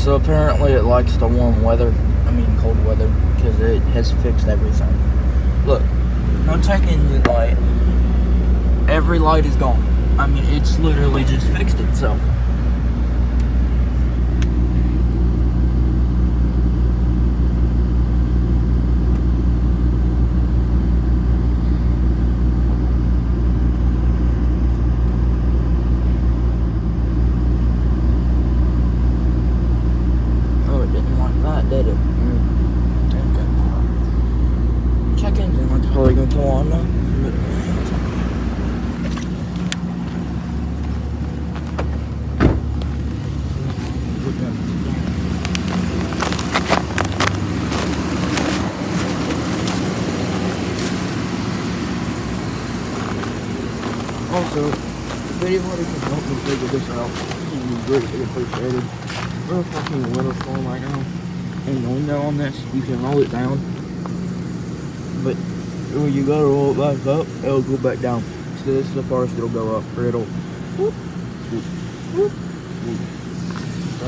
so apparently it likes the warm weather. I mean cold weather, because it has fixed everything. Look, I'm taking the light. Every light is gone. I mean, it's literally just fixed itself. Oh, it didn't like that, did it? Okay. Check engine light's probably gonna go on now. Also, if anybody can help me figure this out, it would be greatly appreciated. We're a fucking winter storm right now, and the window on this, you can roll it down, but when you go to roll it back up, it'll go back down. So this is the farthest it'll go up, or it'll whoop, whoop, whoop, whoop. So,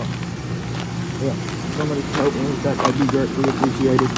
yeah, if somebody can help me with that, that'd be greatly appreciated.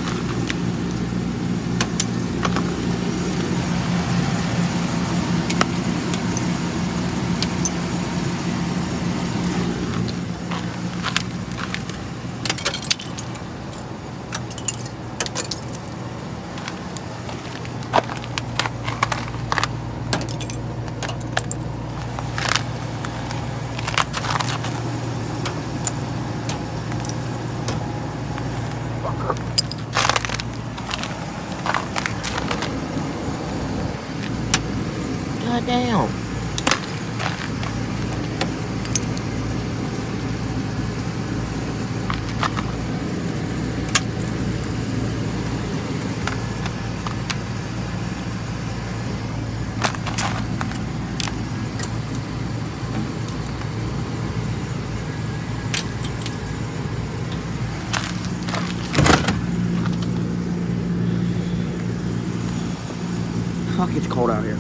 God damn. Fuck, it's cold out here.